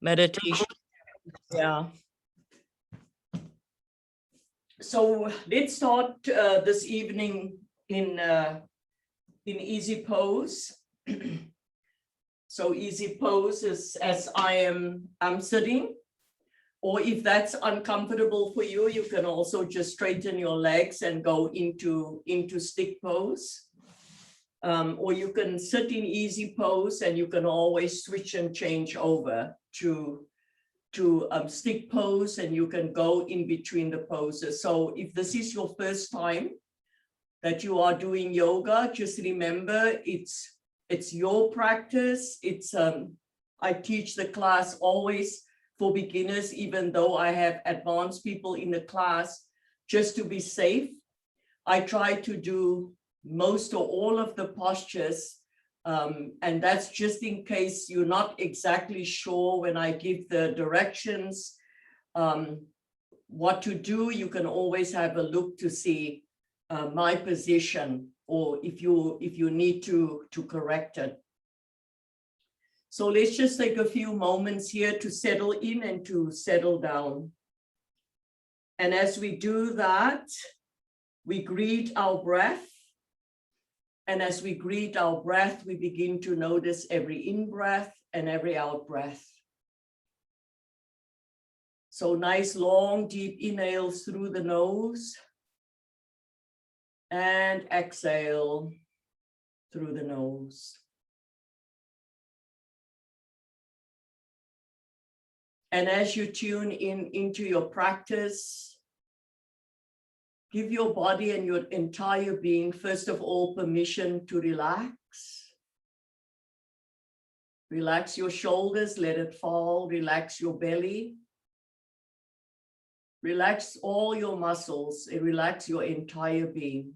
meditation. Yeah. So let's start this evening in easy pose. So easy pose is as I'm sitting, or if that's uncomfortable for you, you can also just straighten your legs and go into stick pose. Or you can sit in easy pose and you can always switch and change over to stick pose, and you can go in between the poses. So if this is your first time that you are doing yoga, just remember it's your practice. It's I teach the class always for beginners, even though I have advanced people in the class, just to be safe. I try to do most or all of the postures, and that's just in case you're not exactly sure when I give the directions what to do. You can always have a look to see my position, or if you need to correct it. So let's just take a few moments here to settle in and to settle down. And as we do that, we greet our breath. And as we greet our breath, we begin to notice every in-breath and every out-breath. So nice, long, deep inhales through the nose and exhale through the nose. And as you tune into your practice, give your body and your entire being, first of all, permission to relax. Relax your shoulders, let it fall. Relax your belly. Relax all your muscles and relax your entire being.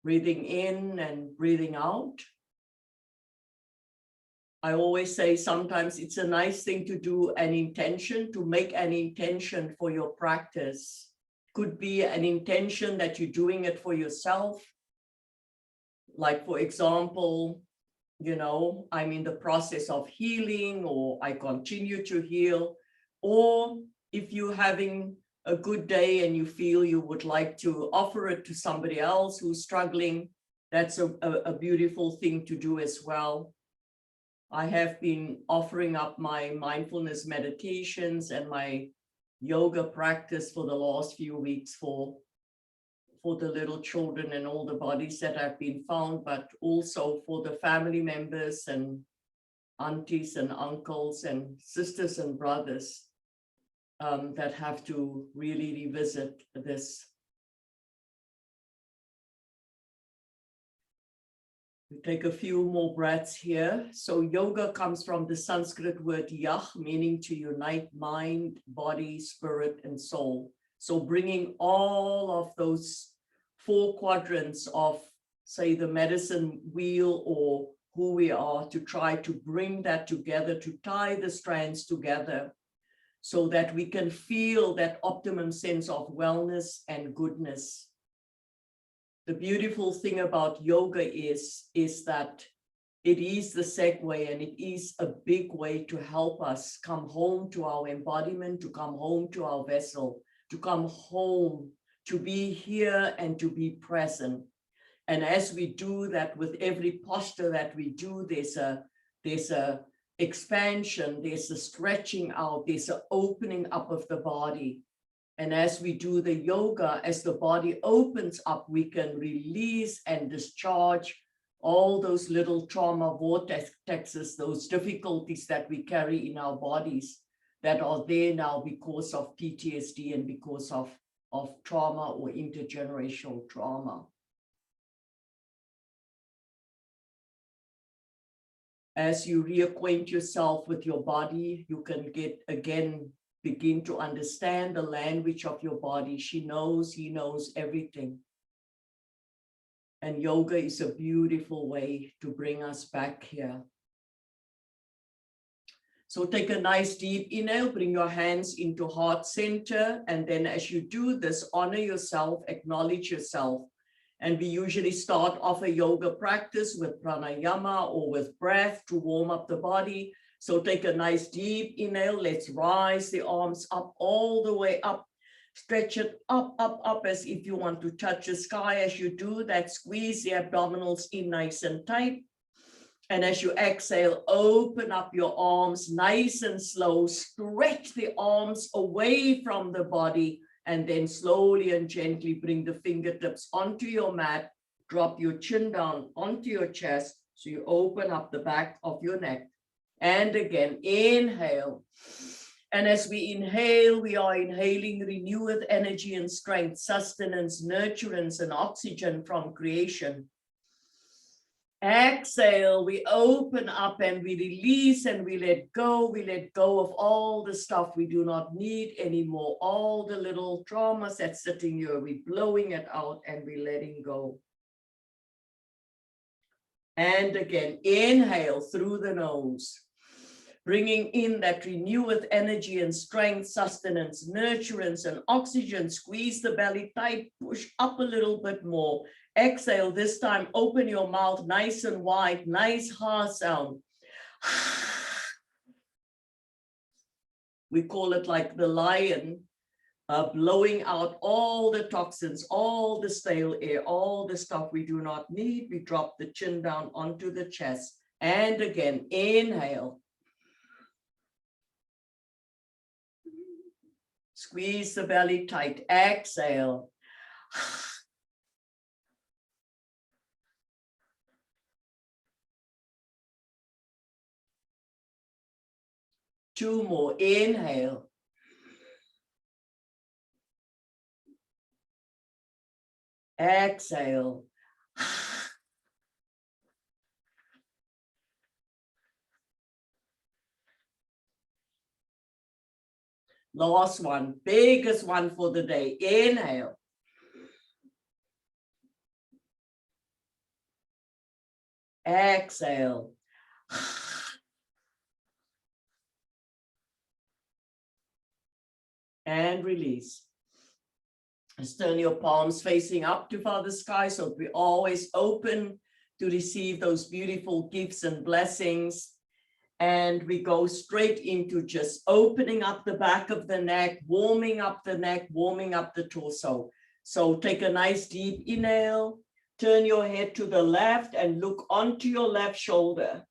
Breathing in and breathing out. I always say sometimes it's a nice thing to do an intention, to make an intention for your practice. Could be an intention that you're doing it for yourself. Like, for example, you know, I'm in the process of healing, or I continue to heal. Or if you're having a good day and you feel you would like to offer it to somebody else who's struggling, that's a beautiful thing to do as well. I have been offering up my mindfulness meditations and my yoga practice for the last few weeks for the little children and all the bodies that have been found, but also for the family members and aunties and uncles and sisters and brothers that have to really revisit this. We take a few more breaths here. So yoga comes from the Sanskrit word yah, meaning to unite mind, body, spirit, and soul. So bringing all of those 4 quadrants of, say, the medicine wheel or who we are, to try to bring that together, to tie the strands together so that we can feel that optimum sense of wellness and goodness. The beautiful thing about yoga is that it is the segue, and it is a big way to help us come home to our embodiment, to come home to our vessel, to come home, to be here and to be present. And as we do that, with every posture that we do, there's a expansion, there's a stretching out, there's an opening up of the body. And as we do the yoga, as the body opens up, we can release and discharge all those little trauma vortexes, those difficulties that we carry in our bodies that are there now because of PTSD and because of trauma or intergenerational trauma. As you reacquaint yourself with your body, you can begin to understand the language of your body. She knows, he knows everything. And yoga is a beautiful way to bring us back here. So take a nice deep inhale, bring your hands into heart center. And then as you do this, honor yourself, acknowledge yourself. And we usually start off a yoga practice with pranayama or with breath to warm up the body. So take a nice deep inhale. Let's rise the arms up all the way up. Stretch it up, up, up as if you want to touch the sky. As you do that, squeeze the abdominals in nice and tight. And as you exhale, open up your arms nice and slow. Stretch the arms away from the body. And then slowly and gently bring the fingertips onto your mat. Drop your chin down onto your chest. So you open up the back of your neck. And again, inhale. And as we inhale, we are inhaling renewed energy and strength, sustenance, nurturance, and oxygen from creation. Exhale, we open up and we release and we let go. We let go of all the stuff we do not need anymore. All the little traumas that's sitting here, we're blowing it out and we're letting go. And again, inhale through the nose. Bringing in that renewed energy and strength, sustenance, nurturance, and oxygen. Squeeze the belly tight, push up a little bit more. Exhale, this time open your mouth nice and wide, nice hard sound. We call it like the lion, blowing out all the toxins, all the stale air, all the stuff we do not need. We drop the chin down onto the chest. And again, inhale. Squeeze the belly tight. Exhale. Two more. Inhale. Exhale. Last one, biggest one for the day. Inhale. Exhale. And release. Just turn your palms facing up to Father Sky so we're always open to receive those beautiful gifts and blessings. And we go straight into just opening up the back of the neck, warming up the neck, warming up the torso. So take a nice deep inhale, turn your head to the left and look onto your left shoulder.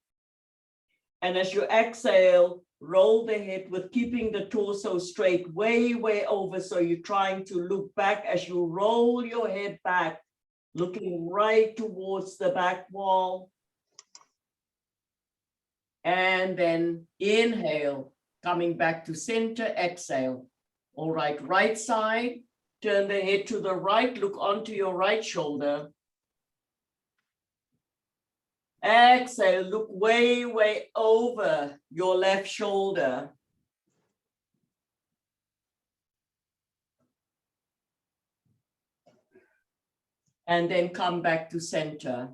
And as you exhale, roll the head with keeping the torso straight, way, way over. So you're trying to look back as you roll your head back, looking right towards the back wall. And then inhale, coming back to center, exhale. All right, right side, turn the head to the right, look onto your right shoulder. Exhale, look way, way over your left shoulder. And then come back to center.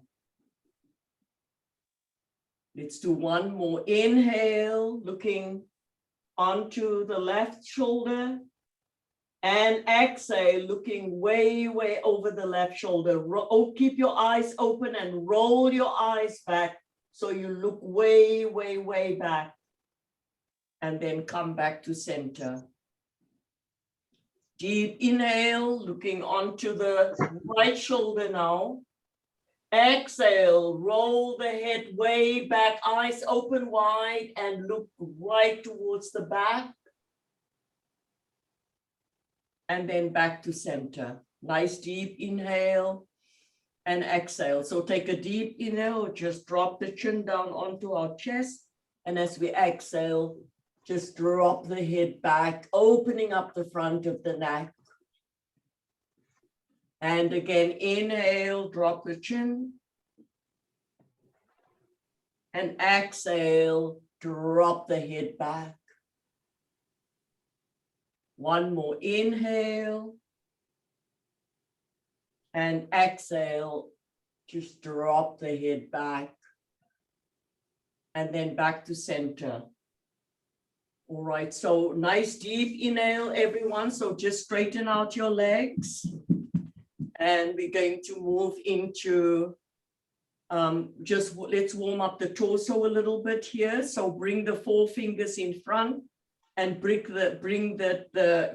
Let's do one more. Inhale, looking onto the left shoulder. And exhale, looking way, way over the left shoulder. Keep your eyes open and roll your eyes back. So you look way, way, way back. And then come back to center. Deep inhale, looking onto the right shoulder now. Exhale, roll the head way back, eyes open wide and look right towards the back. And then back to center. Nice deep inhale and exhale. So take a deep inhale, just drop the chin down onto our chest. And as we exhale, just drop the head back, opening up the front of the neck. And again, inhale, drop the chin. And exhale, drop the head back. One more inhale. And exhale, just drop the head back. And then back to center. All right, so nice deep inhale, everyone. So just straighten out your legs. And we're going to move into, let's warm up the torso a little bit here. So bring the forefingers in front and bring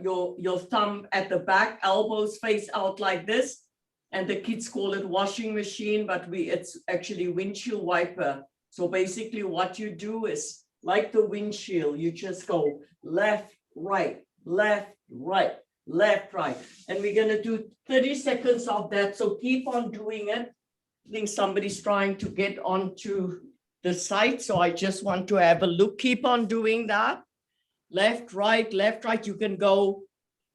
your thumb at the back, elbows face out like this. And the kids call it washing machine, but it's actually windshield wiper. So basically what you do is like the windshield, you just go left, right, left, right, left, right. And we're going to do 30 seconds of that. So keep on doing it. I think somebody's trying to get onto the site. So I just want to have a look. Keep on doing that. Left, right, left, right. You can go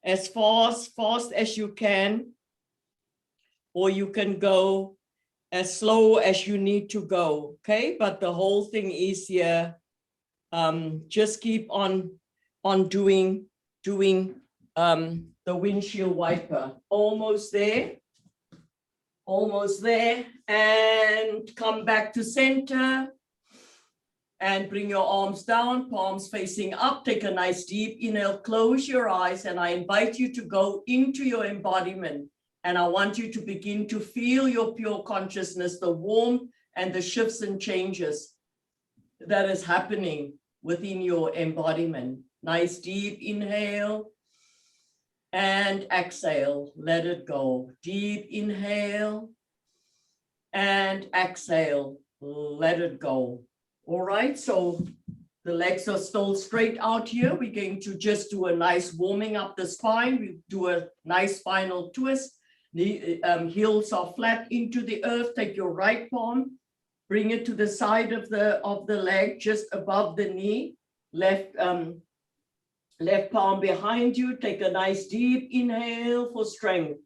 as fast as you can, or you can go as slow as you need to go. Okay, but the whole thing is here. Just keep on doing the windshield wiper. Almost there, and come back to center. And bring your arms down, palms facing up. Take a nice deep inhale, close your eyes, and I invite you to go into your embodiment. And I want you to begin to feel your pure consciousness, the warmth and the shifts and changes that is happening within your embodiment. Nice deep inhale and exhale, let it go. Deep inhale and exhale, let it go. All right, so the legs are still straight out here. We're going to just do a nice warming up the spine. We do a nice spinal twist. The heels are flat into the earth. Take your right palm, bring it to the side of the leg, just above the knee. Left palm behind you. Take a nice deep inhale for strength.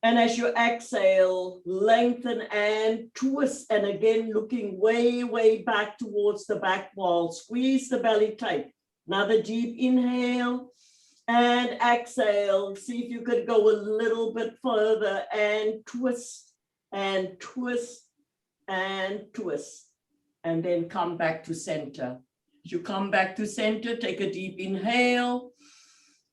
And as you exhale, lengthen and twist. And again, looking way, way back towards the back wall. Squeeze the belly tight. Another deep inhale and exhale. See if you could go a little bit further and twist and twist and twist. And then come back to center. As you come back to center, take a deep inhale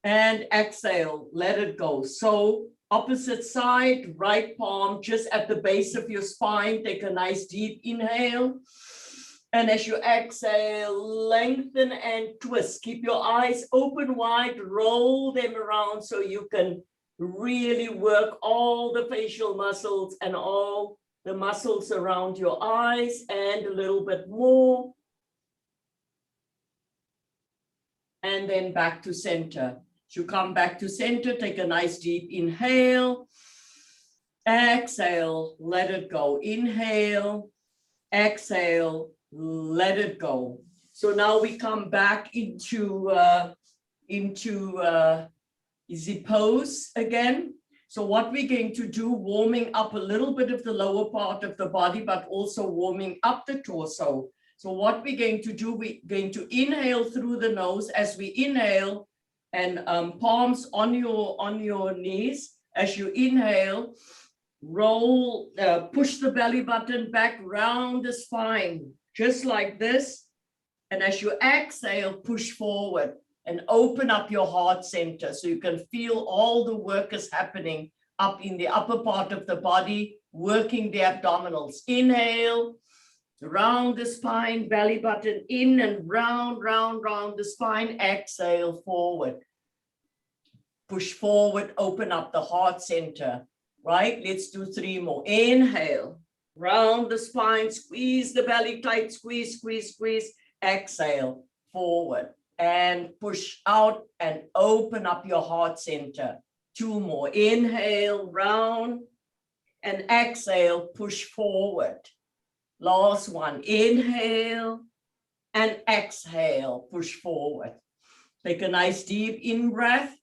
and exhale. Let it go. So opposite side, right palm just at the base of your spine. Take a nice deep inhale. And as you exhale, lengthen and twist. Keep your eyes open wide, roll them around so you can really work all the facial muscles and all the muscles around your eyes and a little bit more. And then back to center. You come back to center, take a nice deep inhale, exhale, let it go. Inhale, exhale, let it go. So now we come back into easy pose again. So what we're going to do, warming up a little bit of the lower part of the body, but also warming up the torso. So what we're going to do, we're going to inhale through the nose. As we inhale, and palms on your knees. As you inhale, roll, push the belly button back round the spine, just like this. And as you exhale, push forward and open up your heart center so you can feel all the work is happening up in the upper part of the body, working the abdominals. Inhale, round the spine, belly button in and round the spine. Exhale, forward. Push forward, open up the heart center, right? Let's do 3 more. Inhale, round the spine, squeeze the belly tight, squeeze, squeeze, squeeze. Exhale, forward and push out and open up your heart center. 2 more. Inhale, round, and exhale, push forward. Last one. Inhale and exhale, push forward. Take a nice deep in breath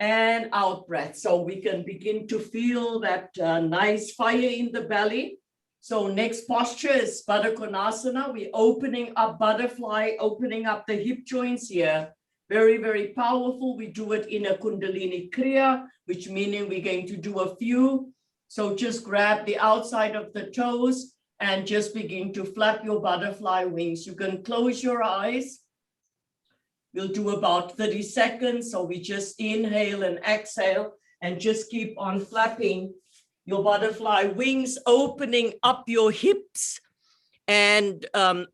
and out breath. So we can begin to feel that nice fire in the belly. So next posture is Baddha Konasana. We're opening up butterfly, opening up the hip joints here. Very, very powerful. We do it in a Kundalini Kriya, which meaning we're going to do a few. So just grab the outside of the toes and just begin to flap your butterfly wings. You can close your eyes. We'll do about 30 seconds. So we just inhale and exhale. and just keep on flapping your butterfly wings, opening up your hips. And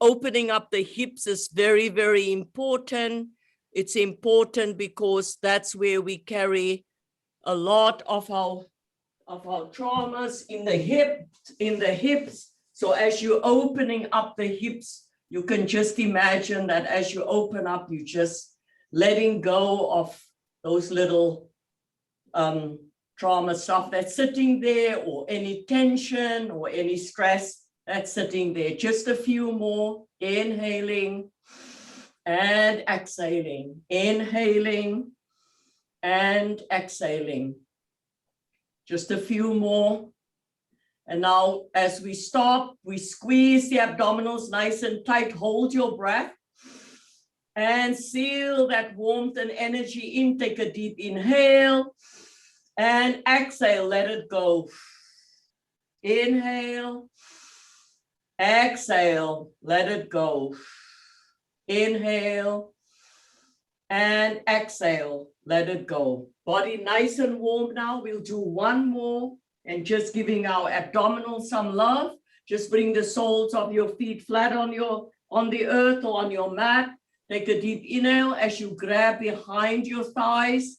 opening up the hips is very, very important. It's important because that's where we carry a lot of our traumas in the hips. So as you're opening up the hips, you can just imagine that as you open up, you just letting go of those little trauma stuff that's sitting there, or any tension or any stress that's sitting there. Just a few more. Inhaling and exhaling. Inhaling and exhaling. Just a few more. And now as we stop, we squeeze the abdominals nice and tight. Hold your breath and seal that warmth and energy in. Take a deep inhale and exhale. Let it go. Inhale. Exhale. Let it go. Inhale and exhale. Let it go. Body nice and warm now. We'll do one more, and just giving our abdominals some love. Just bring the soles of your feet flat on the earth or on your mat. Take a deep inhale as you grab behind your thighs,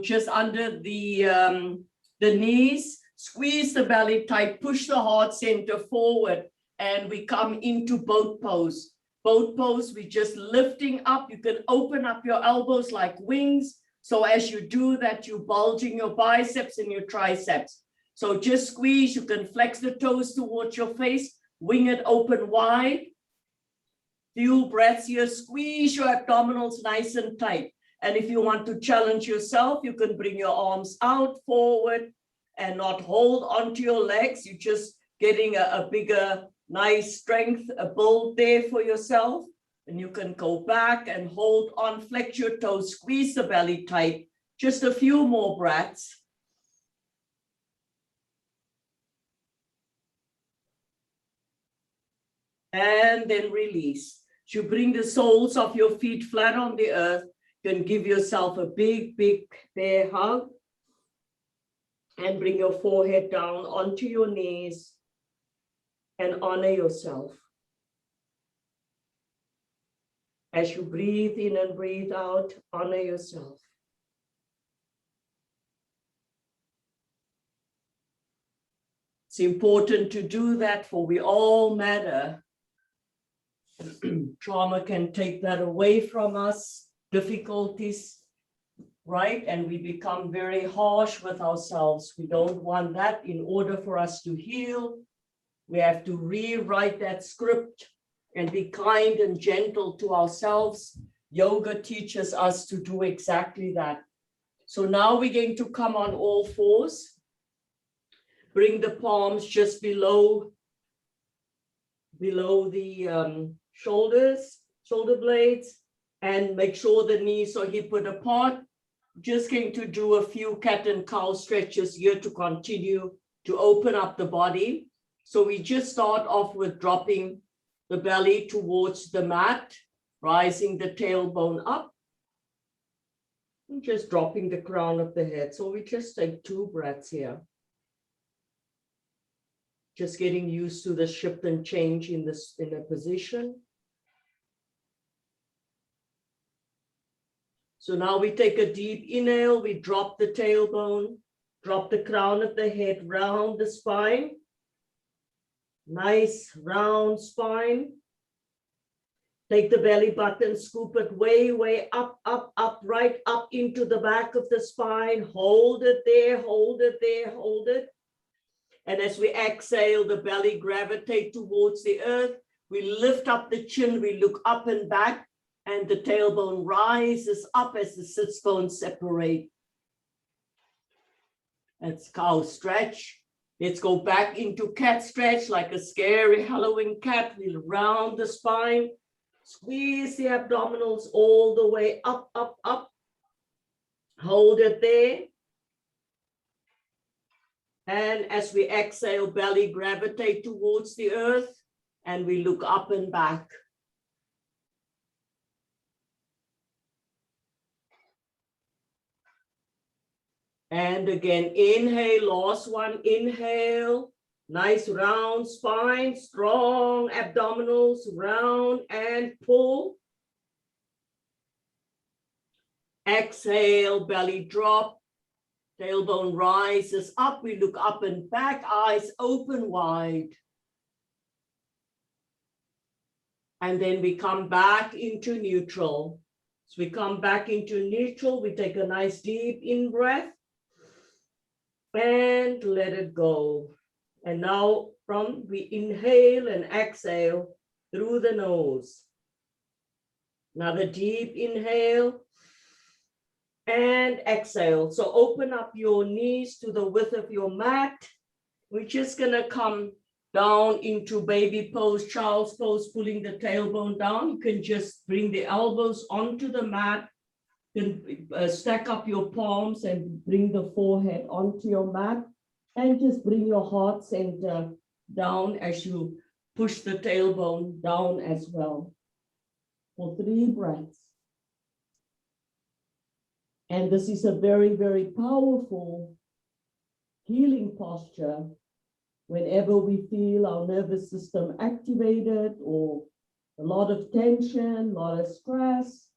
just under the knees. Squeeze the belly tight, push the heart center forward, and we come into boat pose. Boat pose, we're just lifting up. You can open up your elbows like wings. So as you do that, you're bulging your biceps and your triceps. So just squeeze. You can flex the toes towards your face, wing it open wide. Few breaths here. Squeeze your abdominals nice and tight. And if you want to challenge yourself, you can bring your arms out forward and not hold onto your legs. You're just getting a bigger, nice strength, a build there for yourself. And you can go back and hold on, flex your toes, squeeze the belly tight. Just a few more breaths. And then release. You bring the soles of your feet flat on the earth. You can give yourself a big, big bear hug. And bring your forehead down onto your knees and honor yourself. As you breathe in and breathe out, honor yourself. It's important to do that, for we all matter. Trauma can take that away from us, difficulties, right? And we become very harsh with ourselves. We don't want that. In order for us to heal, we have to rewrite that script and be kind and gentle to ourselves. Yoga teaches us to do exactly that. So now we're going to come on all fours. Bring the palms just below the shoulders, shoulder blades, and make sure the knees are hip width apart. Just going to do a few cat and cow stretches here to continue to open up the body. So we just start off with dropping the belly towards the mat, rising the tailbone up, and just dropping the crown of the head. So we just take 2 breaths here. Just getting used to the shift and change in the position. So now we take a deep inhale, we drop the tailbone, drop the crown of the head, round the spine. Nice round spine. Take the belly button, scoop it way, way up, up, up, right up into the back of the spine. Hold it there, hold it there, hold it. And as we exhale, the belly gravitate towards the earth. We lift up the chin, we look up and back, and the tailbone rises up as the sits bones separate. That's cow stretch. Let's go back into cat stretch, like a scary Halloween cat. We'll round the spine, squeeze the abdominals all the way up, up, up. Hold it there. And as we exhale, belly gravitate towards the earth, and we look up and back. And again, inhale, last one, inhale. Nice round spine, strong abdominals, round and pull. Exhale, belly drop. Tailbone rises up. We look up and back, eyes open wide. And then we come back into neutral. So we come back into neutral. We take a nice deep in-breath and let it go. And now we inhale and exhale through the nose. Another deep inhale and exhale. So open up your knees to the width of your mat. We're just gonna come down into baby pose, child's pose, pulling the tailbone down. You can just bring the elbows onto the mat. You can stack up your palms and bring the forehead onto your mat. And just bring your heart center down as you push the tailbone down as well. For 3 breaths. And this is a very, very powerful healing posture. Whenever we feel our nervous system activated or a lot of tension, a lot of stress,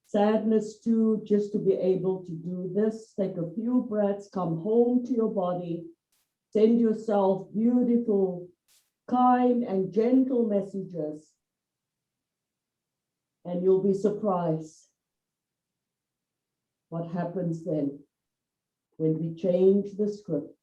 sadness too, just to be able to do this, take a few breaths, come home to your body, send yourself beautiful, kind and gentle messages, and you'll be surprised what happens then when we change the script.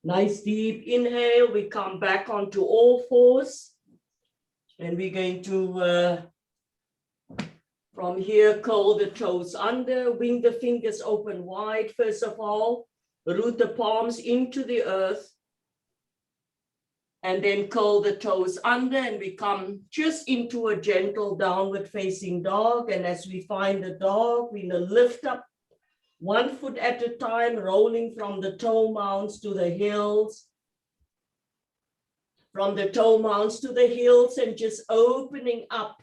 Nice deep inhale, we come back onto all fours, and we're going to, from here, curl the toes under, wing the fingers open wide. First of all, root the palms into the earth, and then curl the toes under, and we come just into a gentle downward facing dog. And as we find the dog, we're gonna lift up 1 foot at a time, rolling from the toe mounds to the heels, from the toe mounds to the heels, and just opening up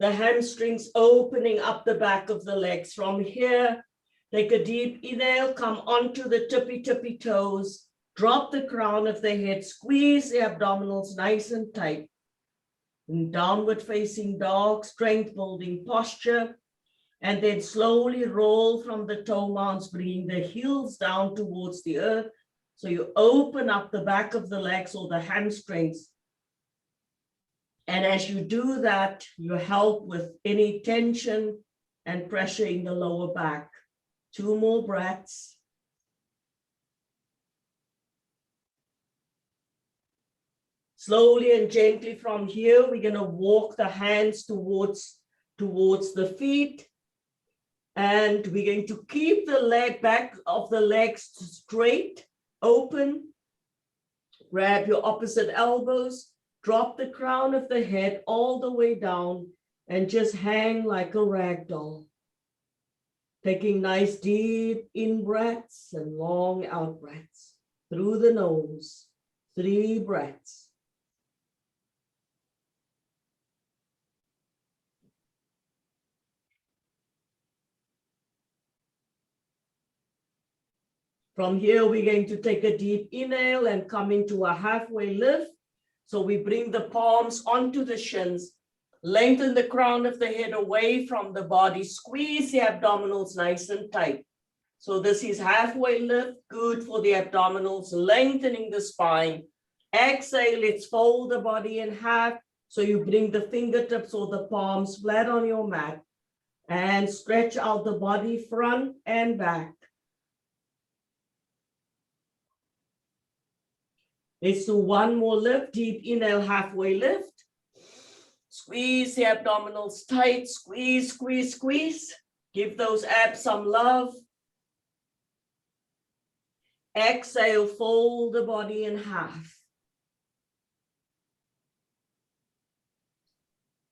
the hamstrings, opening up the back of the legs. From here, take a deep inhale, come onto the tippy toes, drop the crown of the head, squeeze the abdominals nice and tight. In downward facing dog, strength building posture. And then slowly roll from the toe mounds, bringing the heels down towards the earth. So you open up the back of the legs or the hamstrings. And as you do that, you help with any tension and pressure in the lower back. 2 more breaths. Slowly and gently from here, we're going to walk the hands towards the feet. And we're going to keep the back of the legs straight, open. Grab your opposite elbows, drop the crown of the head all the way down, and just hang like a rag doll. Taking nice deep in breaths and long out breaths through the nose. 3 breaths. From here, we're going to take a deep inhale and come into a halfway lift. So we bring the palms onto the shins, lengthen the crown of the head away from the body, squeeze the abdominals nice and tight. So this is halfway lift, good for the abdominals, lengthening the spine. Exhale, let's fold the body in half. So you bring the fingertips or the palms flat on your mat and stretch out the body front and back. Let's do 1 more lift, deep inhale, halfway lift. Squeeze the abdominals tight, squeeze, squeeze, squeeze. Give those abs some love. Exhale, fold the body in half.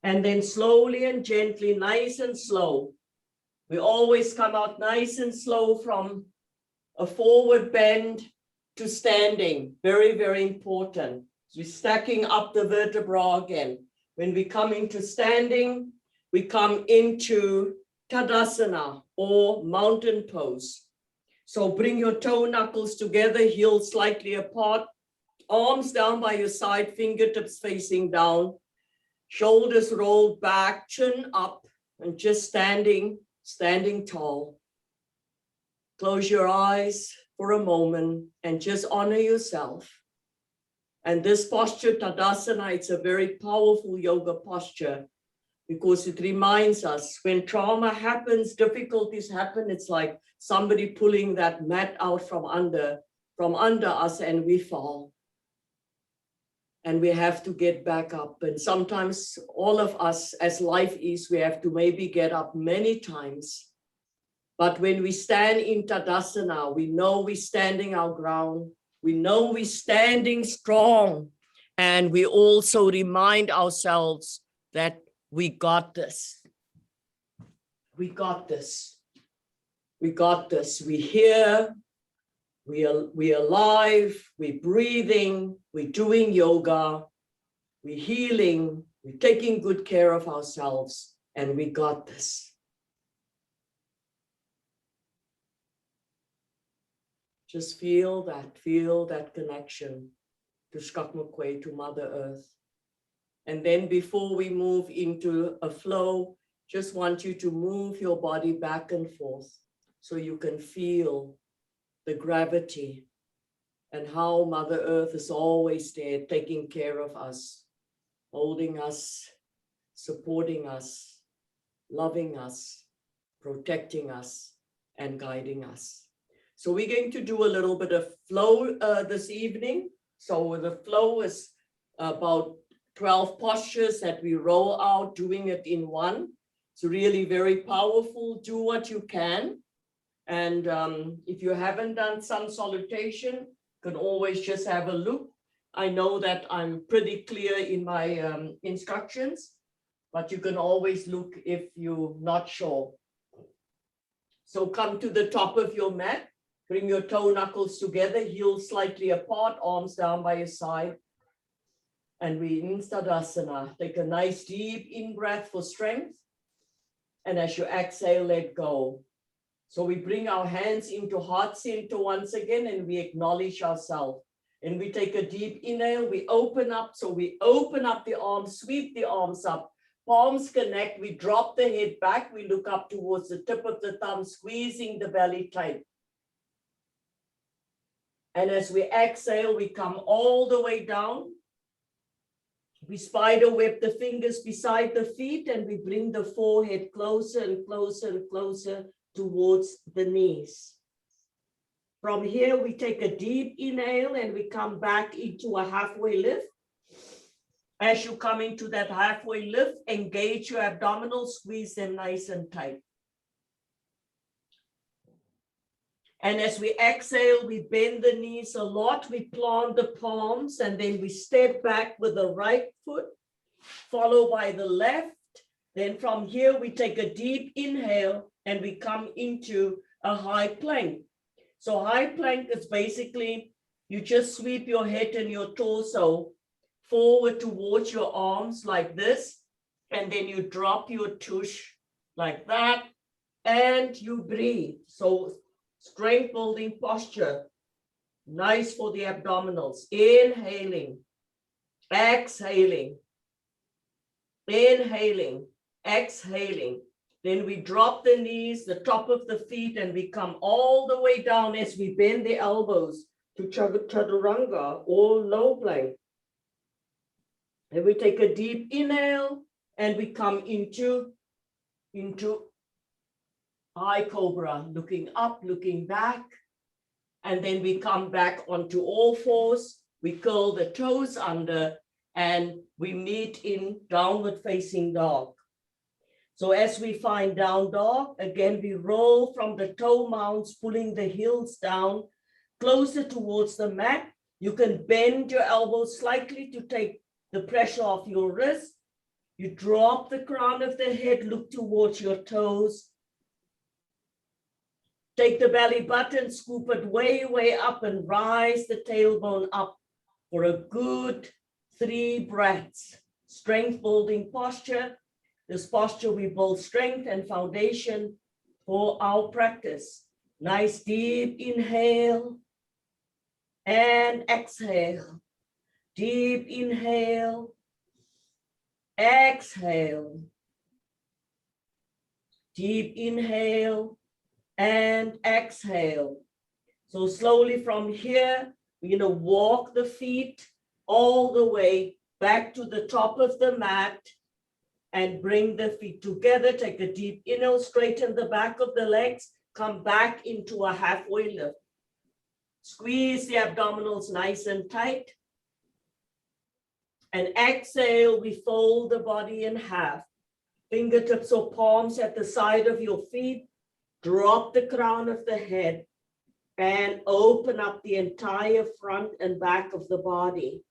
And then slowly and gently, nice and slow. We always come out nice and slow from a forward bend. to standing. Very, very important. So we're stacking up the vertebra again. When we come into standing, we come into Tadasana or mountain pose. So bring your toe knuckles together, heels slightly apart, arms down by your side, fingertips facing down, shoulders rolled back, chin up, and just standing tall. Close your eyes for a moment and just honor yourself. And this posture, Tadasana, it's a very powerful yoga posture because it reminds us when trauma happens, difficulties happen, it's like somebody pulling that mat out from under us and we fall. And we have to get back up. And sometimes all of us, as life is, we have to maybe get up many times. But when we stand in Tadasana, we know we're standing our ground. We know we're standing strong. And we also remind ourselves that we got this. We got this. We got this. We're here. We're alive. We're breathing. We're doing yoga. We're healing. We're taking good care of ourselves. And we got this. Just feel that connection to Skakmakwe, to Mother Earth. And then before we move into a flow, just want you to move your body back and forth so you can feel the gravity and how Mother Earth is always there, taking care of us, holding us, supporting us, loving us, protecting us, and guiding us. So we're going to do a little bit of flow this evening. So the flow is about 12 postures that we roll out, doing it in one. It's really very powerful. Do what you can. And if you haven't done sun salutation, you can always just have a look. I know that I'm pretty clear in my instructions, but you can always look if you're not sure. So come to the top of your mat. Bring your toe knuckles together, heels slightly apart, arms down by your side. And we in Tadasana. Take a nice deep in-breath for strength. And as you exhale, let go. So we bring our hands into heart center once again, and we acknowledge ourselves. And we take a deep inhale, we open up. So we open up the arms, sweep the arms up. Palms connect, we drop the head back. We look up towards the tip of the thumb, squeezing the belly tight. And as we exhale, we come all the way down. We spider web the fingers beside the feet, and we bring the forehead closer and closer and closer towards the knees. From here, we take a deep inhale and we come back into a halfway lift. As you come into that halfway lift, engage your abdominals, squeeze them nice and tight. And as we exhale, we bend the knees a lot. We plant the palms and then we step back with the right foot, followed by the left. Then from here, we take a deep inhale and we come into a high plank. So high plank is basically, you just sweep your head and your torso forward towards your arms like this. And then you drop your tush like that and you breathe. So strength building posture, nice for the abdominals. Inhaling, exhaling, inhaling, exhaling. Then we drop the knees, the top of the feet, and we come all the way down as we bend the elbows to chaturanga or low plank. And we take a deep inhale and we come into high cobra, looking up, looking back, and then we come back onto all fours. We curl the toes under and we meet in downward facing dog. So as we find down dog, again, we roll from the toe mounts, pulling the heels down closer towards the mat. You can bend your elbows slightly to take the pressure off your wrist. You drop the crown of the head, look towards your toes. Take the belly button, scoop it way, way up and rise the tailbone up for a good 3 breaths. Strength building posture. This posture, we build strength and foundation for our practice. Nice deep inhale and exhale. Deep inhale, exhale. Deep inhale and exhale. So slowly from here, we're going to walk the feet all the way back to the top of the mat and bring the feet together. Take a deep inhale, straighten the back of the legs, come back into a halfway lift. Squeeze the abdominals nice and tight. And exhale, we fold the body in half. Fingertips or palms at the side of your feet. Drop the crown of the head and open up the entire front and back of the body.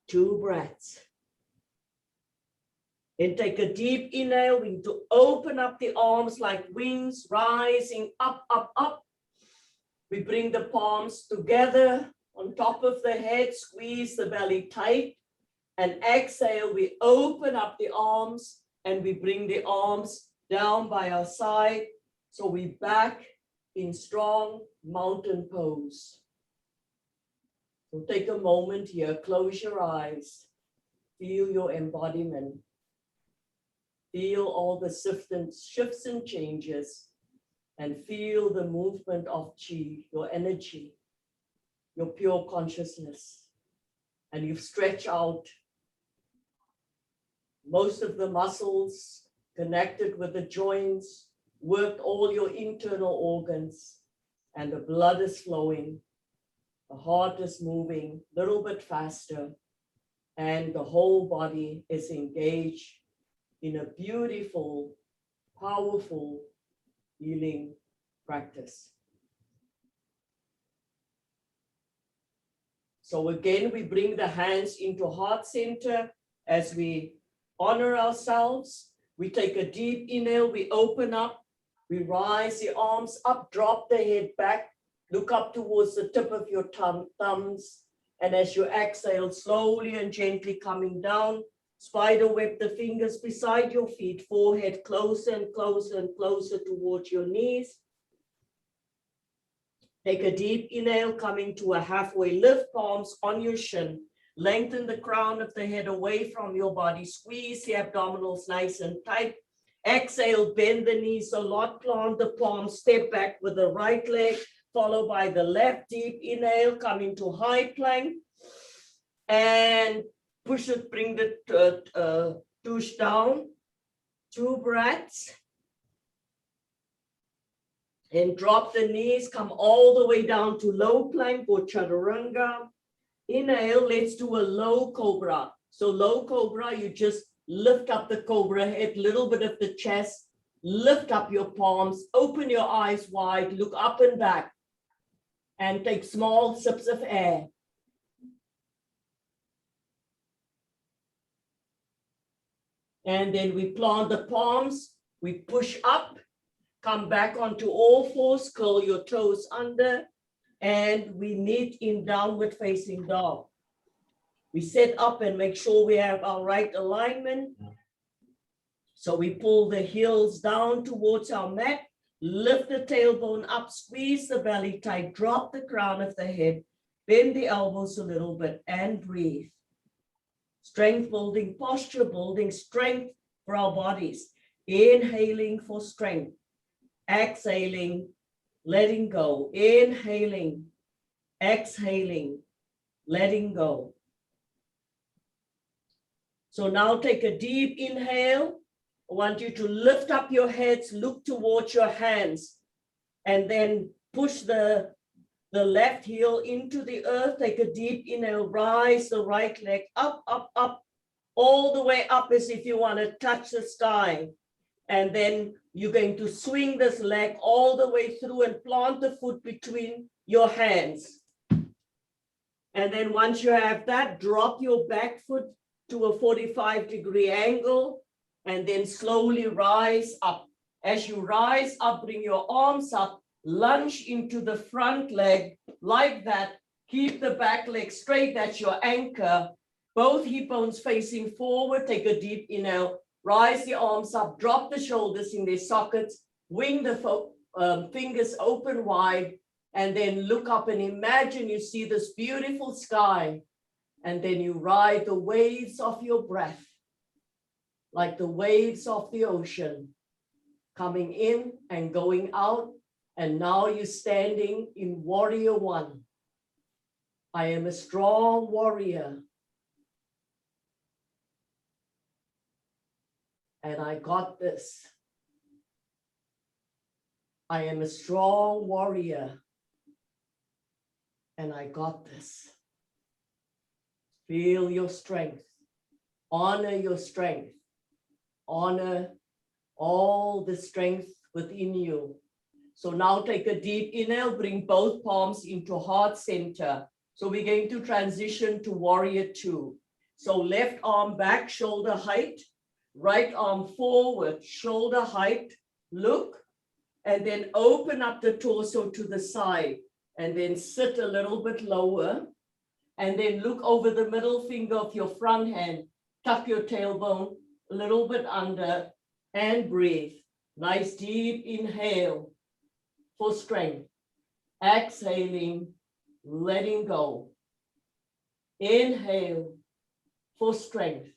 2 breaths. Then take a deep inhale. We need to open up the arms like wings, rising up, up, up. We bring the palms together on top of the head, squeeze the belly tight. And exhale, we open up the arms and we bring the arms down by our side. So we back in strong mountain pose. So take a moment here, close your eyes, feel your embodiment. Feel all the shifts and changes, and feel the movement of chi, your energy, your pure consciousness. And you've stretched out most of the muscles, connected with the joints, worked all your internal organs, and the blood is flowing. The heart is moving a little bit faster, and the whole body is engaged in a beautiful, powerful healing practice. So again, we bring the hands into heart center as we honor ourselves. We take a deep inhale, we open up, we rise the arms up, drop the head back, look up towards the tip of your thumbs. And as you exhale, slowly and gently coming down, spider web the fingers beside your feet, forehead closer and closer and closer towards your knees. Take a deep inhale, coming to a halfway lift, palms on your shin. Lengthen the crown of the head away from your body. Squeeze the abdominals nice and tight. Exhale, bend the knees a lot, plant the palms, step back with the right leg, followed by the left. Deep inhale, coming to high plank. And push it, bring the tush down. 2 breaths. And drop the knees, come all the way down to low plank or chaturanga. Inhale, let's do a low cobra. So low cobra, you just lift up the cobra head, little bit of the chest, lift up your palms, open your eyes wide, look up and back, and take small sips of air. And then we plant the palms, we push up, come back onto all fours, curl your toes under, and we meet in downward facing dog. We sit up and make sure we have our right alignment. So we pull the heels down towards our mat, lift the tailbone up, squeeze the belly tight, drop the crown of the head, bend the elbows a little bit, and breathe. Strength building posture, building strength for our bodies. Inhaling for strength. Exhaling, letting go. Inhaling, exhaling, letting go. So now take a deep inhale. I want you to lift up your heads, look towards your hands, and then push the left heel into the earth. Take a deep inhale, rise the right leg up, up, up, all the way up as if you want to touch the sky. And then you're going to swing this leg all the way through and plant the foot between your hands. And then once you have that, drop your back foot to a 45-degree angle and then slowly rise up. As you rise up, bring your arms up, lunge into the front leg like that. Keep the back leg straight, that's your anchor. Both hip bones facing forward. Take a deep inhale, rise the arms up, drop the shoulders in their sockets, wing the fingers open wide, and then look up and imagine you see this beautiful sky. And then you ride the waves of your breath, like the waves of the ocean, coming in and going out. And now you're standing in warrior one. I am a strong warrior. And I got this. I am a strong warrior. And I got this. Feel your strength. Honor your strength. Honor all the strength within you. So now take a deep inhale, bring both palms into heart center. So we're going to transition to warrior two. So left arm back, shoulder height, right arm forward, shoulder height, look, and then open up the torso to the side, and then sit a little bit lower, and then look over the middle finger of your front hand, tuck your tailbone a little bit under, and breathe. Nice deep inhale for strength. Exhaling, letting go. Inhale for strength.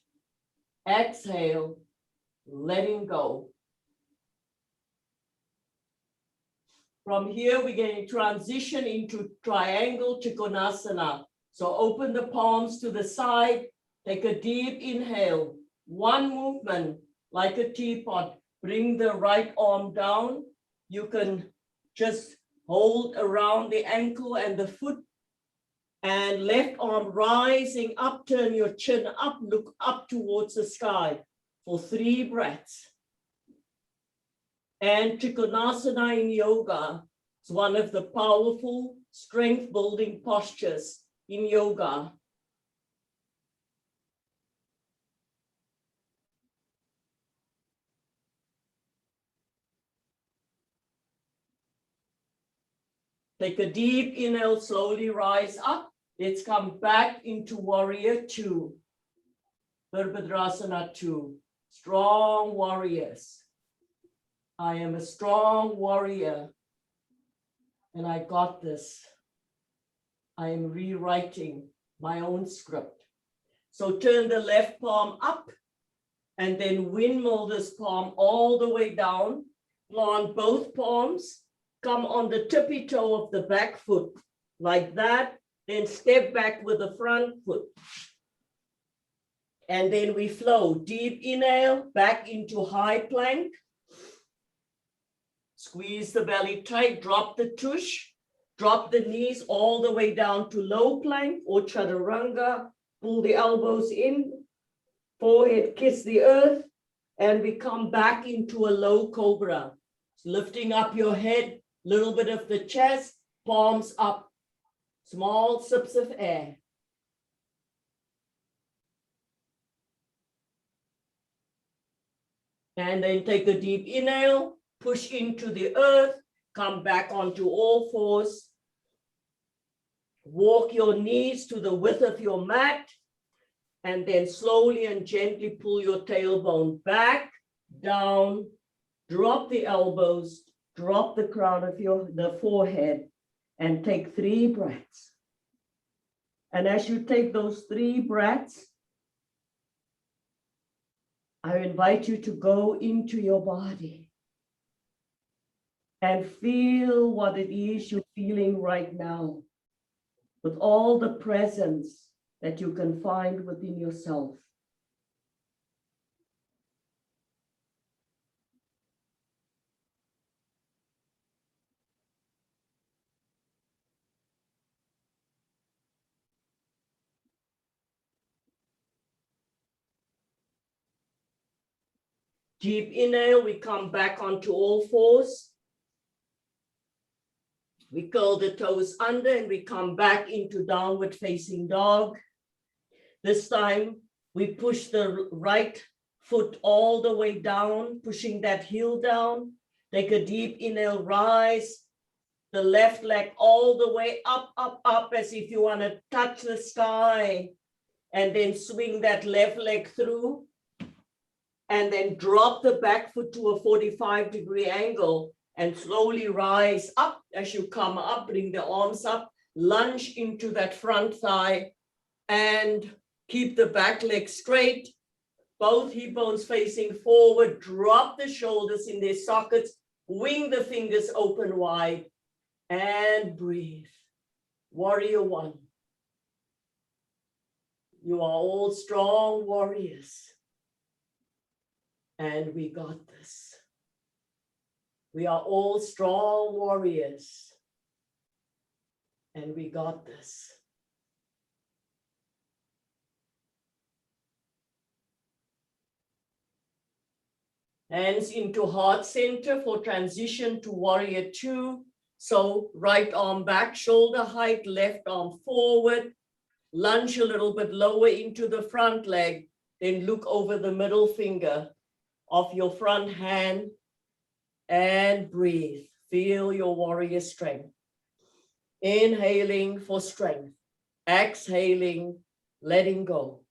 Exhale, letting go. From here, we're going to transition into triangle Trikonasana. So open the palms to the side, take a deep inhale. One movement, like a teapot. Bring the right arm down. You can just hold around the ankle and the foot. And left arm rising up, turn your chin up, look up towards the sky for 3 breaths. And Trikonasana in yoga is one of the powerful strength building postures in yoga. Take a deep inhale, slowly rise up. Let's come back into warrior two. Virabhadrasana 2. Strong warriors. I am a strong warrior. And I got this. I am rewriting my own script. So turn the left palm up and then windmill this palm all the way down. Plant both palms. Come on the tippy toe of the back foot like that. Then step back with the front foot. And then we flow. Deep inhale, back into high plank. Squeeze the belly tight, drop the tush, drop the knees all the way down to low plank or chaturanga. Pull the elbows in, forehead kiss the earth, and we come back into a low cobra. Lifting up your head, little bit of the chest, palms up. Small sips of air. And then take a deep inhale, push into the earth, come back onto all fours. Walk your knees to the width of your mat, and then slowly and gently pull your tailbone back, down, drop the elbows, drop the crown of the forehead, and take 3 breaths. And as you take those 3 breaths, I invite you to go into your body and feel what it is you're feeling right now, with all the presence that you can find within yourself. Deep inhale, we come back onto all fours. We curl the toes under and we come back into downward facing dog. This time we push the right foot all the way down, pushing that heel down. Take a deep inhale, rise. The left leg all the way up, up, up, as if you want to touch the sky. And then swing that left leg through. And then drop the back foot to a 45-degree angle and slowly rise up. As you come up, bring the arms up, lunge into that front thigh and keep the back leg straight. Both hip bones facing forward, drop the shoulders in their sockets, wing the fingers open wide, and breathe. Warrior one. You are all strong warriors. And we got this. We are all strong warriors. And we got this. Hands into heart center for transition to warrior two. So right arm back, shoulder height, left arm forward. Lunge a little bit lower into the front leg. Then look over the middle finger of your front hand and breathe. Feel your warrior strength. Inhaling for strength. Exhaling, letting go.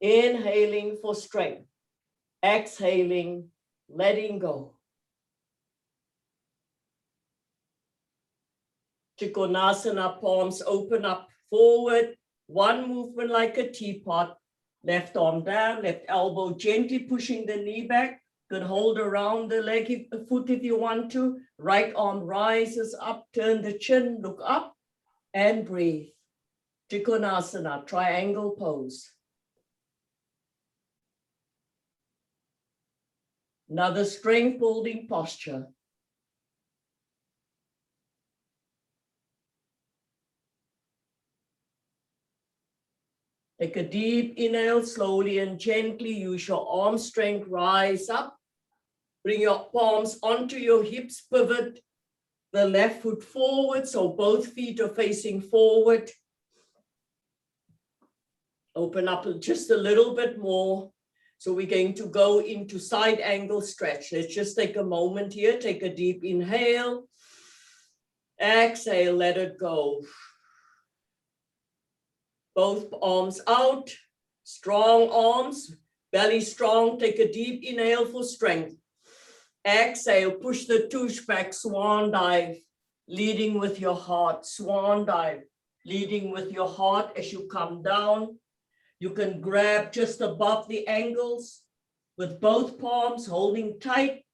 Inhaling for strength. Exhaling, letting go. Trikonasana, palms open up forward. One movement like a teapot. Left arm down, left elbow gently pushing the knee back. Could hold around the leg, the foot if you want to. Right arm rises up, turn the chin, look up and breathe. Trikonasana, triangle pose. Another strength building posture. Take a deep inhale, slowly and gently. Use your arm strength, rise up. Bring your palms onto your hips, pivot the left foot forward, so both feet are facing forward. Open up just a little bit more. So we're going to go into side angle stretch. Let's just take a moment here. Take a deep inhale. Exhale, let it go. Both arms out, strong arms, belly strong. Take a deep inhale for strength. Exhale, push the tush back, swan dive, leading with your heart, swan dive, leading with your heart as you come down. You can grab just above the ankles with both palms holding tight,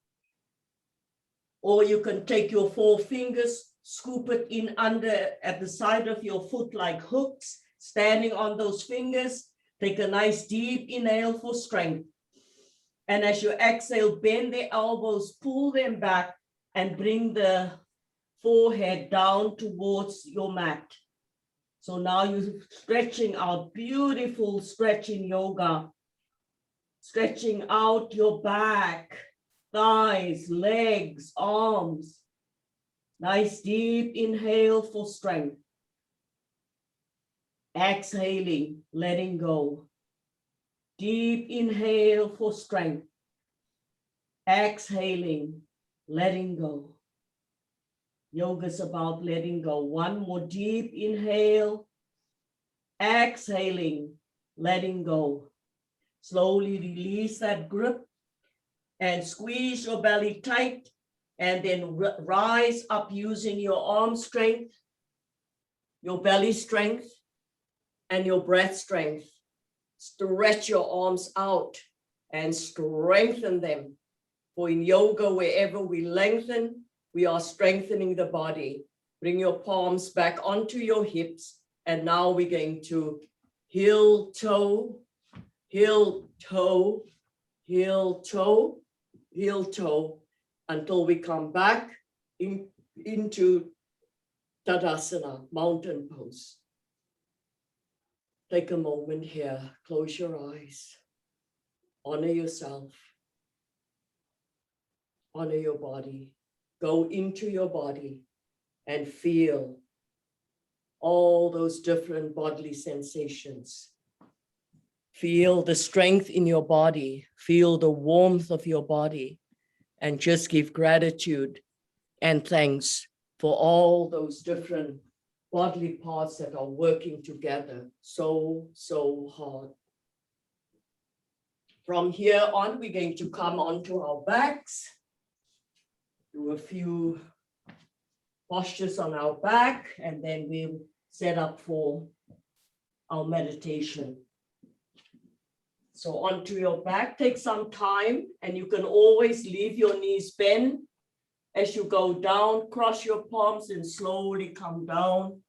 or you can take your four fingers, scoop it in under at the side of your foot like hooks, standing on those fingers. Take a nice deep inhale for strength. And as you exhale, bend the elbows, pull them back, and bring the forehead down towards your mat. So now you're stretching out, beautiful stretch in yoga. Stretching out your back, thighs, legs, arms. Nice deep inhale for strength. Exhaling, letting go. Deep inhale for strength. Exhaling, letting go. Yoga is about letting go. One more deep inhale. Exhaling, letting go. Slowly release that grip and squeeze your belly tight, and then rise up using your arm strength, your belly strength, and your breath strength. Stretch your arms out and strengthen them. For in yoga, wherever we lengthen, we are strengthening the body. Bring your palms back onto your hips. And now we're going to heel, toe, heel, toe, heel, toe, heel, toe, until we come back into Tadasana, mountain pose. Take a moment here, close your eyes, honor yourself, honor your body, go into your body and feel all those different bodily sensations. Feel the strength in your body, feel the warmth of your body, and just give gratitude and thanks for all those different bodily parts that are working together so hard. From here on, we're going to come onto our backs, do a few postures on our back, and then we'll set up for our meditation. So onto your back, take some time, and you can always leave your knees bent. As you go down, cross your palms and slowly come down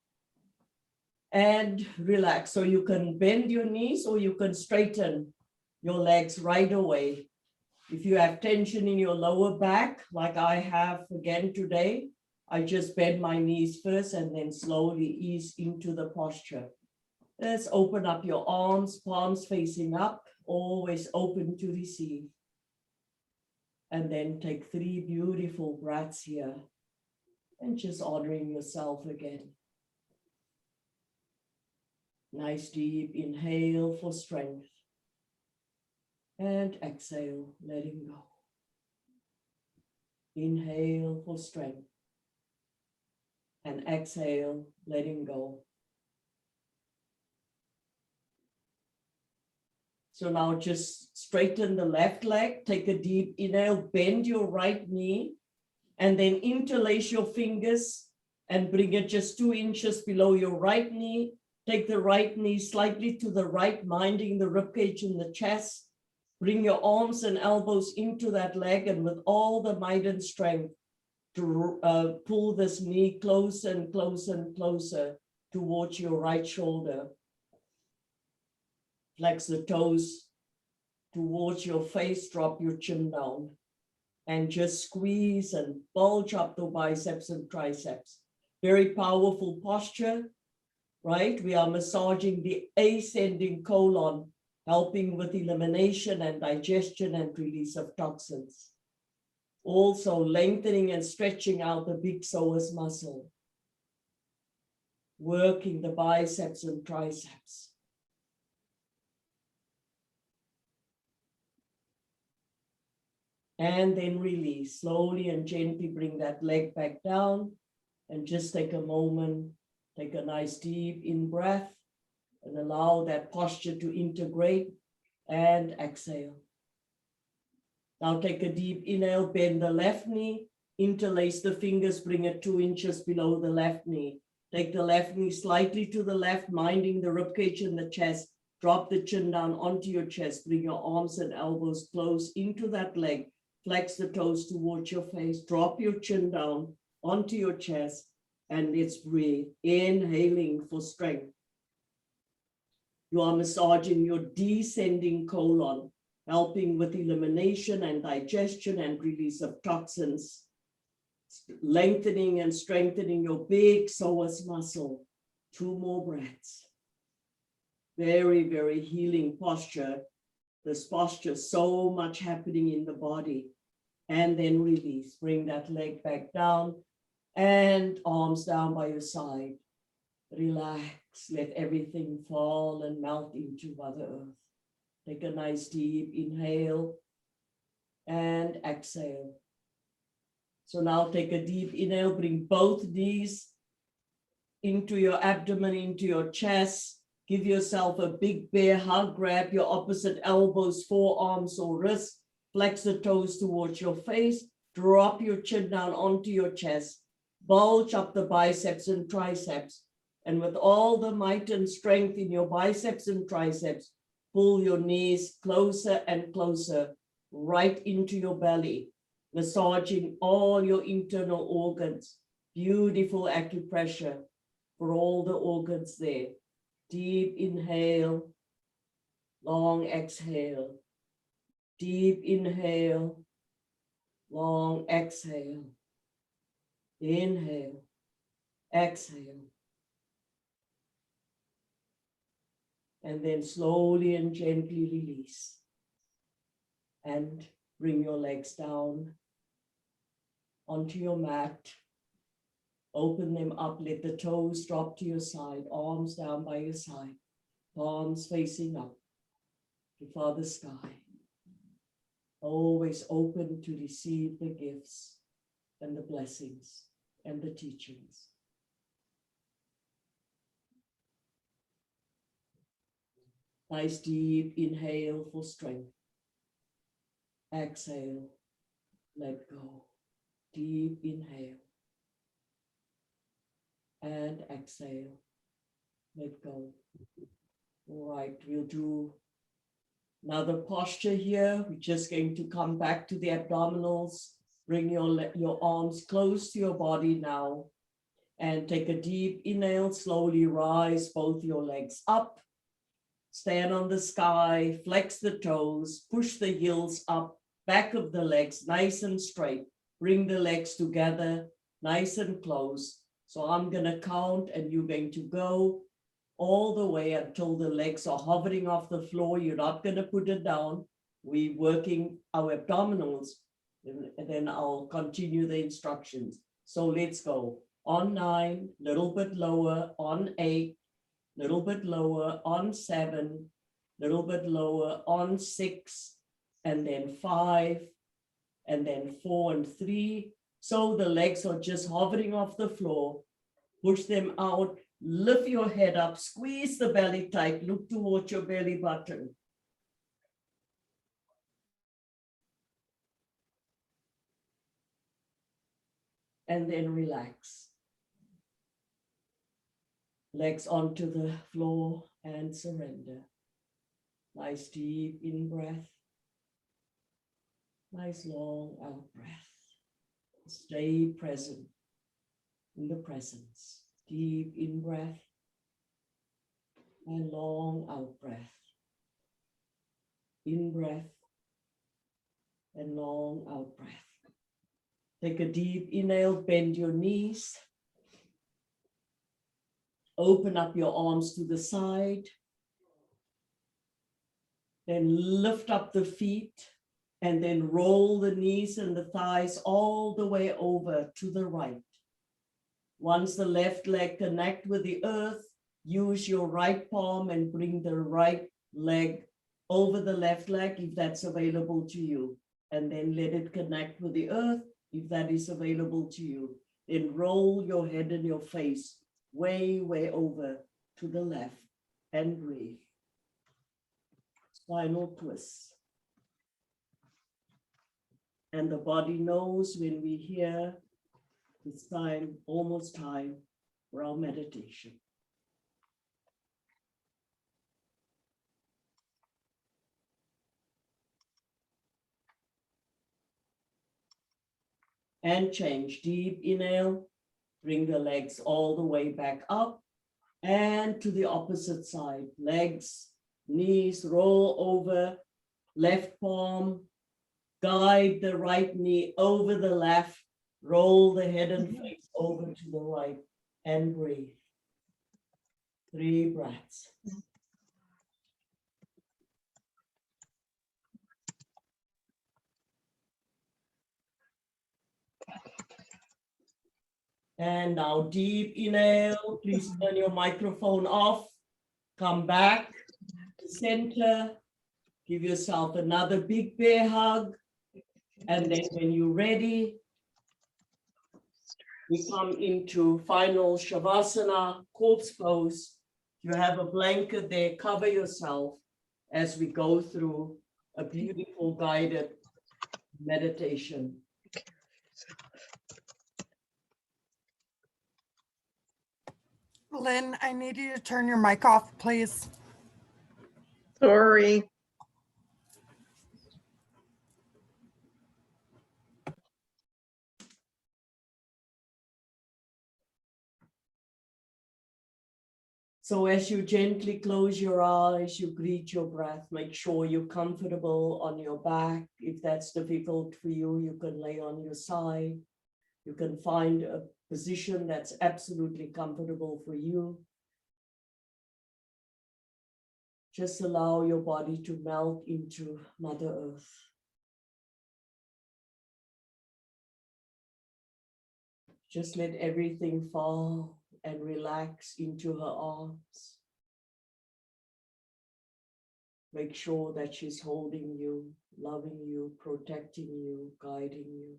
and relax. So you can bend your knees or you can straighten your legs right away. If you have tension in your lower back, like I have again today, I just bend my knees first and then slowly ease into the posture. Let's open up your arms, palms facing up, always open to receive. And then take 3 beautiful breaths here and just honoring yourself again. Nice deep inhale for strength. And exhale, letting go. Inhale for strength. And exhale, letting go. So now just straighten the left leg, take a deep inhale, bend your right knee, and then interlace your fingers and bring it just 2 inches below your right knee. Take the right knee slightly to the right, minding the ribcage in the chest. Bring your arms and elbows into that leg, and with all the might and strength, to pull this knee closer and closer and closer towards your right shoulder. Flex the toes towards your face, drop your chin down, and just squeeze and bulge up the biceps and triceps. Very powerful posture, right? We are massaging the ascending colon, helping with elimination and digestion and release of toxins. Also lengthening and stretching out the big psoas muscle, working the biceps and triceps. And then release. Slowly and gently bring that leg back down and just take a moment, take a nice deep in-breath and allow that posture to integrate and exhale. Now take a deep inhale, bend the left knee, interlace the fingers, bring it 2 inches below the left knee. Take the left knee slightly to the left, minding the ribcage in the chest. Drop the chin down onto your chest. Bring your arms and elbows close into that leg. Flex the toes towards your face. Drop your chin down onto your chest. And let's breathe. Inhaling for strength. You are massaging your descending colon, helping with elimination and digestion and release of toxins. Lengthening and strengthening your big psoas muscle. 2 more breaths. Very, very healing posture. This posture, so much happening in the body. And then release. Bring that leg back down and arms down by your side. Relax. Let everything fall and melt into Mother Earth. Take a nice deep inhale and exhale. So now take a deep inhale. Bring both knees into your abdomen, into your chest. Give yourself a big bear hug. Grab your opposite elbows, forearms or wrists. Flex the toes towards your face. Drop your chin down onto your chest. Bulge up the biceps and triceps. And with all the might and strength in your biceps and triceps, pull your knees closer and closer right into your belly, massaging all your internal organs. Beautiful acupressure for all the organs there. Deep inhale, long exhale. Deep inhale, long exhale. Inhale, exhale. And then slowly and gently release. And bring your legs down onto your mat. Open them up, let the toes drop to your side, arms down by your side, palms facing up. to Father Sky, always open to receive the gifts and the blessings and the teachings. Nice deep inhale for strength. Exhale, let go. Deep inhale. And exhale, let go. All right, we'll do another posture here. We're just going to come back to the abdominals. Bring your arms close to your body now. And take a deep inhale, slowly rise both your legs up. Stand on the sky, flex the toes, push the heels up, back of the legs, nice and straight. Bring the legs together, nice and close. So I'm gonna count and you're going to go all the way until the legs are hovering off the floor. You're not gonna put it down. We're working our abdominals and then I'll continue the instructions. So let's go. On 9, little bit lower, on 8, little bit lower, on 7, little bit lower, on 6, and then 5, and then 4 and 3. So the legs are just hovering off the floor. Push them out, lift your head up, squeeze the belly tight, look towards your belly button. And then relax. Legs onto the floor and surrender. Nice deep in breath. Nice long out breath. Stay present in the presence. Deep in breath and long out breath. In breath and long out breath. Take a deep inhale, bend your knees. Open up your arms to the side. Then lift up the feet and then roll the knees and the thighs all the way over to the right. Once the left leg connect with the earth, use your right palm and bring the right leg over the left leg if that's available to you. And then let it connect with the earth if that is available to you. Then roll your head and your face way, way over to the left and breathe. Spinal twist. And the body knows when we hear it's time, almost time for our meditation. And change. Deep inhale. Bring the legs all the way back up and to the opposite side. Legs, knees, roll over, left palm, guide the right knee over the left, roll the head and face over to the right and breathe. 3 breaths. And now deep inhale, please turn your microphone off, come back to center, give yourself another big bear hug. And then when you're ready, we come into final Shavasana, corpse pose. You have a blanket there, cover yourself as we go through a beautiful guided meditation. Lynn, I need you to turn your mic off, please. Sorry. So as you gently close your eyes, you greet your breath, make sure you're comfortable on your back. If that's difficult for you, you can lay on your side. You can find a position that's absolutely comfortable for you. Just allow your body to melt into Mother Earth. Just let everything fall and relax into her arms. Make sure that she's holding you, loving you, protecting you, guiding you.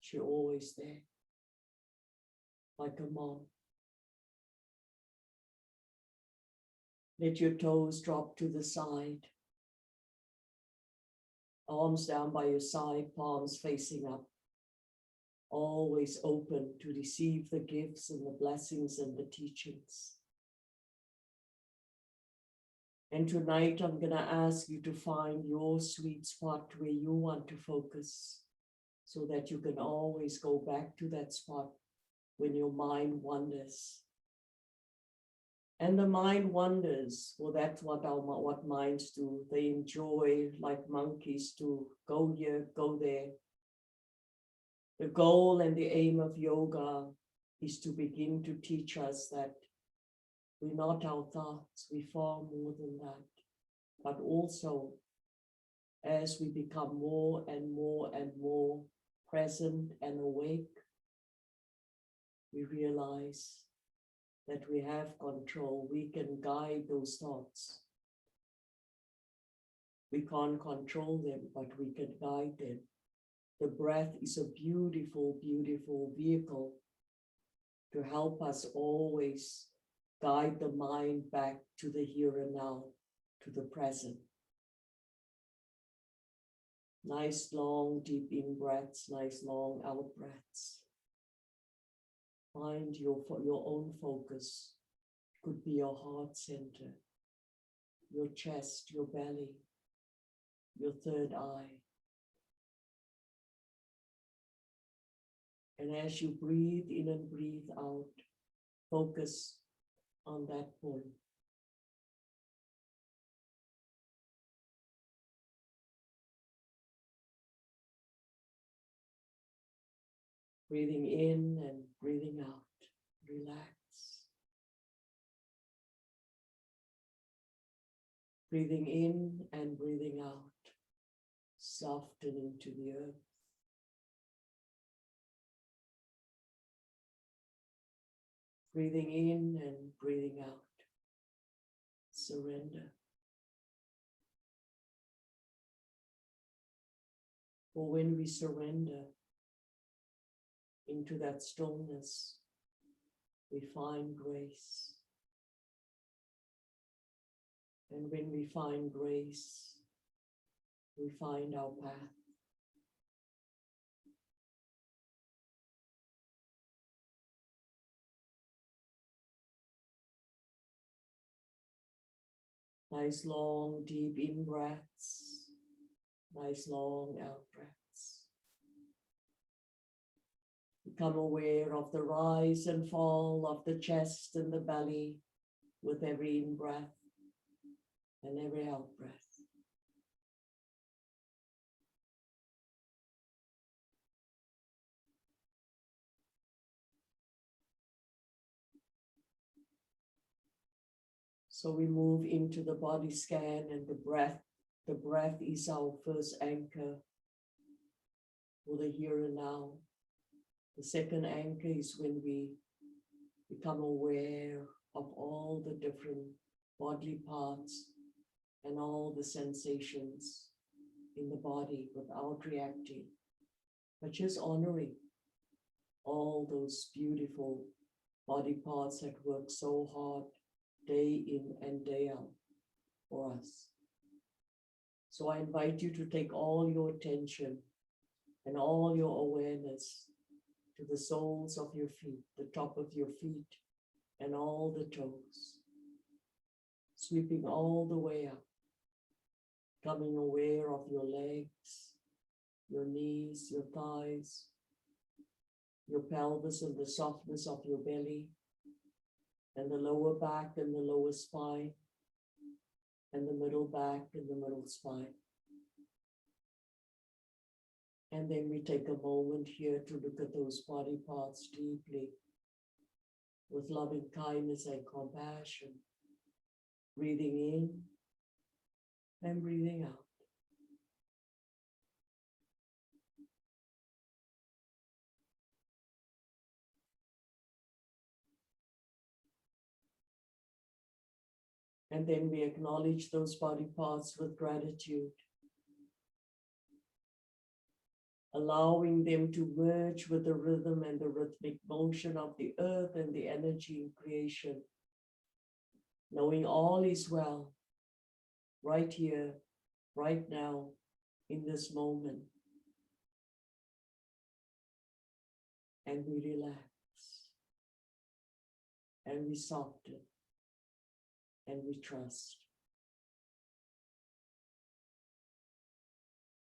She's always there, like a mom. Let your toes drop to the side. Arms down by your side, palms facing up. Always open to receive the gifts and the blessings and the teachings. And tonight I'm going to ask you to find your sweet spot where you want to focus, so that you can always go back to that spot when your mind wanders. And the mind wanders. Well, that's what minds do. They enjoy, like monkeys, to go here, go there. The goal and the aim of yoga is to begin to teach us that we're not our thoughts, we're far more than that. But also, as we become more and more and more present and awake, we realize that we have control. We can guide those thoughts. We can't control them, but we can guide them. The breath is a beautiful, beautiful vehicle to help us always guide the mind back to the here and now, to the present. Nice, long, deep in breaths, nice, long out breaths. Find your own focus. It could be your heart center, your chest, your belly, your third eye. And as you breathe in and breathe out, focus on that point. Breathing in and breathing out, relax. Breathing in and breathing out, softening to the earth. Breathing in and breathing out, surrender. For when we surrender into that stillness, we find grace. And when we find grace, we find our path. Nice long, deep in breaths. Nice long out breaths. Become aware of the rise and fall of the chest and the belly with every in-breath and every out-breath. So we move into the body scan and the breath. The breath is our first anchor for the here and now. The second anchor is when we become aware of all the different bodily parts and all the sensations in the body without reacting, but just honoring all those beautiful body parts that work so hard day in and day out for us. So I invite you to take all your attention and all your awareness to the soles of your feet, the top of your feet, and all the toes, sweeping all the way up, becoming aware of your legs, your knees, your thighs, your pelvis and the softness of your belly, and the lower back and the lower spine, and the middle back and the middle spine. And then we take a moment here to look at those body parts deeply with loving kindness and compassion, breathing in and breathing out. And then we acknowledge those body parts with gratitude, allowing them to merge with the rhythm and the rhythmic motion of the earth and the energy in creation, knowing all is well, right here, right now, in this moment. And we relax, and we soften, and we trust.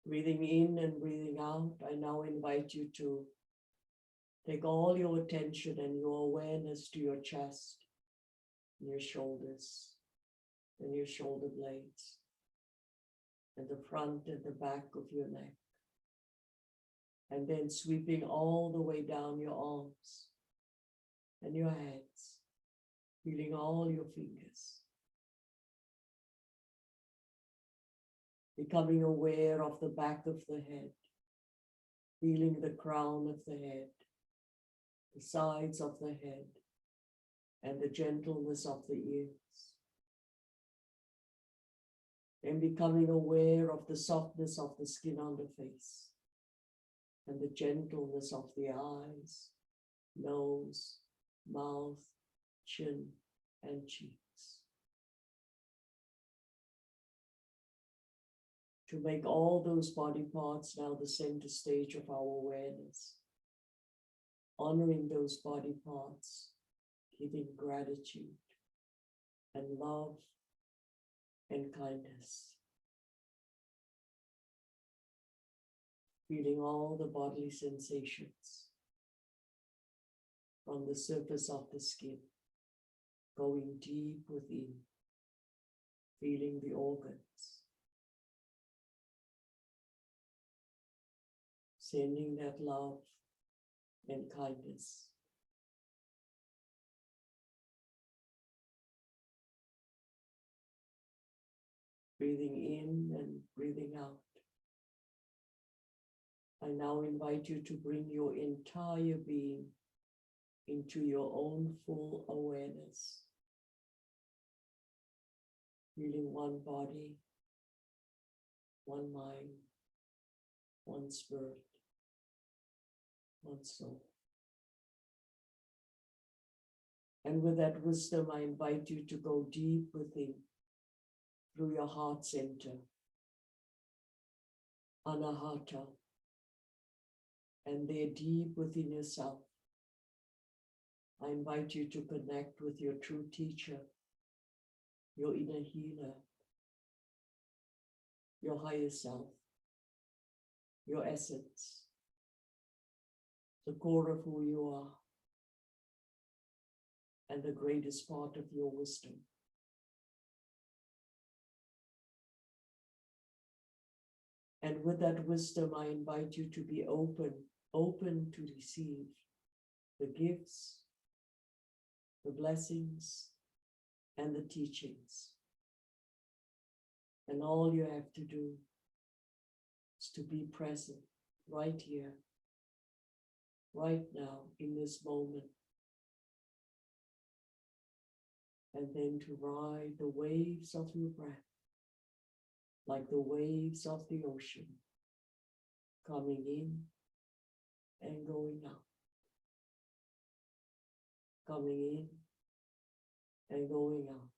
Breathing in and breathing out, I now invite you to take all your attention and your awareness to your chest, and your shoulders, and your shoulder blades, and the front and the back of your neck. And then sweeping all the way down your arms and your hands, feeling all your fingers. Becoming aware of the back of the head, feeling the crown of the head, the sides of the head, and the gentleness of the ears. And becoming aware of the softness of the skin on the face, and the gentleness of the eyes, nose, mouth, chin, and cheeks. To make all those body parts now the center stage of our awareness, honoring those body parts, giving gratitude and love and kindness. Feeling all the bodily sensations from the surface of the skin, going deep within, feeling the organs, sending that love and kindness. Breathing in and breathing out. I now invite you to bring your entire being into your own full awareness. Feeling one body, one mind, one spirit, one soul. And with that wisdom, I invite you to go deep within, through your heart center, Anahata, and there deep within yourself, I invite you to connect with your true teacher, your inner healer, your higher self, your essence, the core of who you are, and the greatest part of your wisdom. And with that wisdom, I invite you to be open to receive the gifts, the blessings, and the teachings. And all you have to do is to be present right here, right now, in this moment. And then to ride the waves of your breath, like the waves of the ocean, coming in and going out, coming in and going out,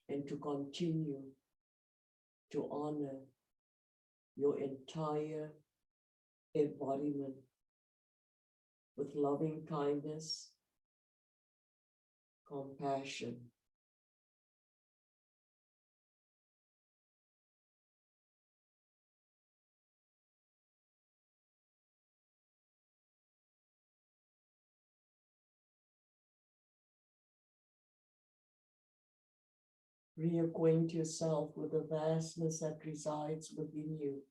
and to continue to honor your entire embodiment with loving kindness, compassion, reacquaint yourself with the vastness that resides within you.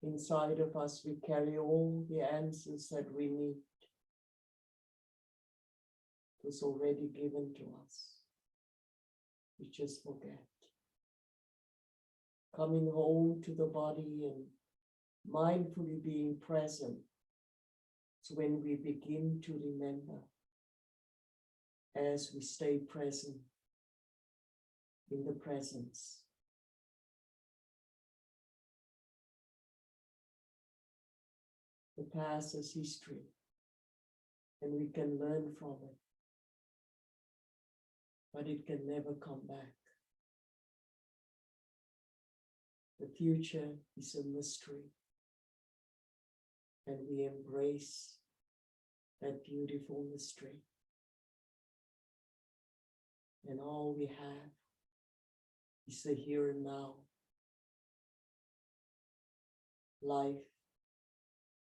Inside of us, we carry all the answers that we need. It was already given to us. We just forget. Coming home to the body and mindfully being present So when we begin to remember, as we stay present in the presence, the past is history, and we can learn from it, but it can never come back. The future is a mystery, and we embrace that beautiful mystery. And all we have is the here and now. Life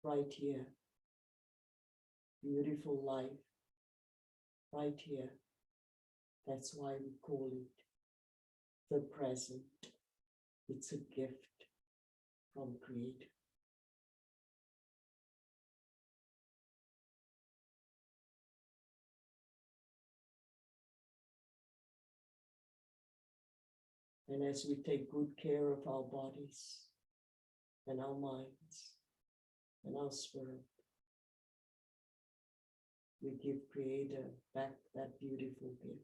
right here. Beautiful life right here. That's why we call it the present. It's a gift from Creator. And as we take good care of our bodies and our minds and our spirit, we give Creator back that beautiful gift.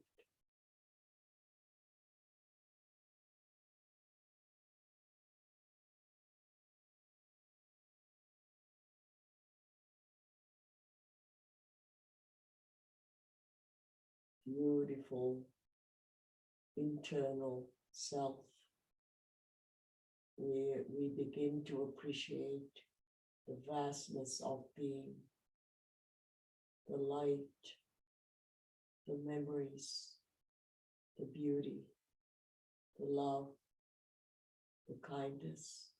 Beautiful internal self, where we begin to appreciate the vastness of being, the light, the memories, the beauty, the love, the kindness.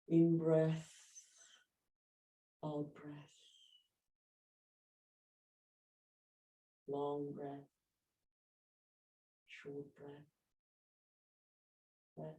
In breath, out breath, long breath, short breath, breath.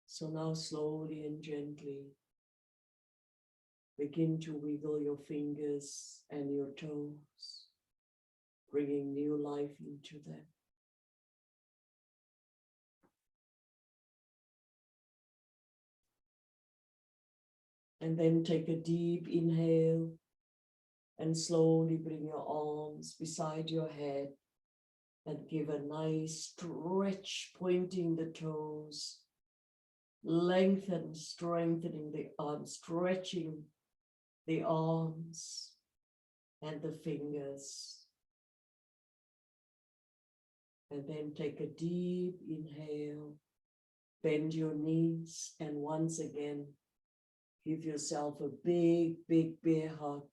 So now slowly and gently begin to wiggle your fingers and your toes, bringing new life into them. And then take a deep inhale and slowly bring your arms beside your head and give a nice stretch, pointing the toes, lengthen, strengthening the arms, stretching the arms and the fingers. And then take a deep inhale, bend your knees, and once again, give yourself a big, big bear hug.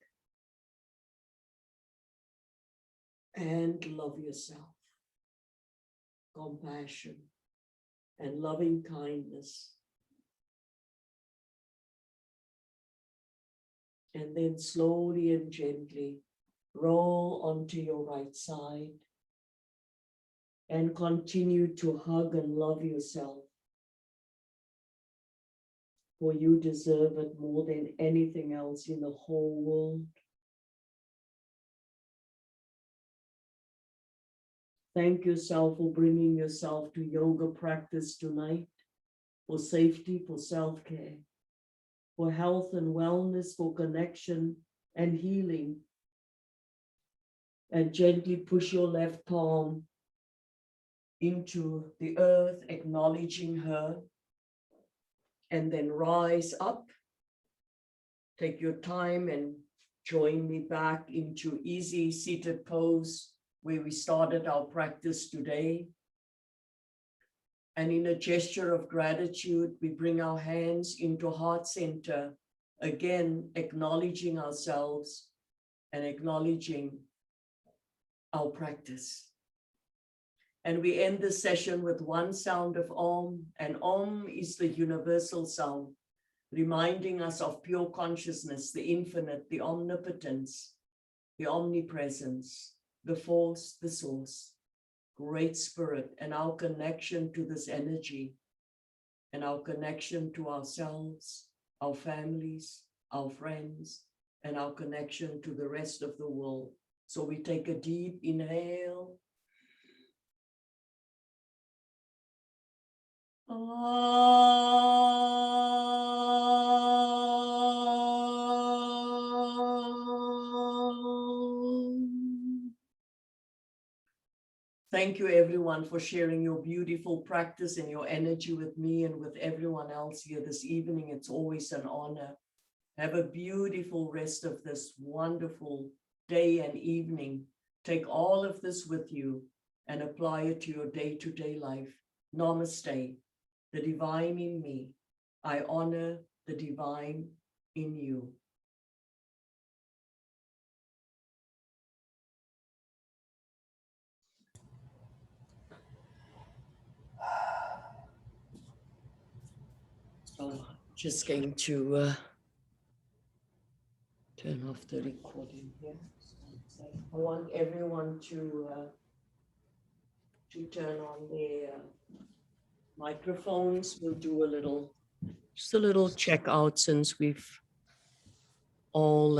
And love yourself. Compassion and loving kindness. And then slowly and gently roll onto your right side and continue to hug and love yourself. For you deserve it more than anything else in the whole world. Thank yourself for bringing yourself to yoga practice tonight, for safety, for self-care, for health and wellness, for connection and healing. And gently push your left palm into the earth, acknowledging her. And then rise up. Take your time and join me back into easy seated pose where we started our practice today. And in a gesture of gratitude, we bring our hands into heart center, again, acknowledging ourselves and acknowledging our practice. And we end the session with one sound of Om, and Om is the universal sound, reminding us of pure consciousness, the infinite, the omnipotence, the omnipresence, the force, the source, great spirit, and our connection to this energy, and our connection to ourselves, our families, our friends, and our connection to the rest of the world. So we take a deep inhale. Thank you, everyone, for sharing your beautiful practice and your energy with me and with everyone else here this evening. It's always an honor. Have a beautiful rest of this wonderful day and evening. Take all of this with you and apply it to your day-to-day life. Namaste, the divine in me. I honor the divine in you. So just going to turn off the recording here. I want everyone to turn on their microphones. We'll do just a little check out since we've all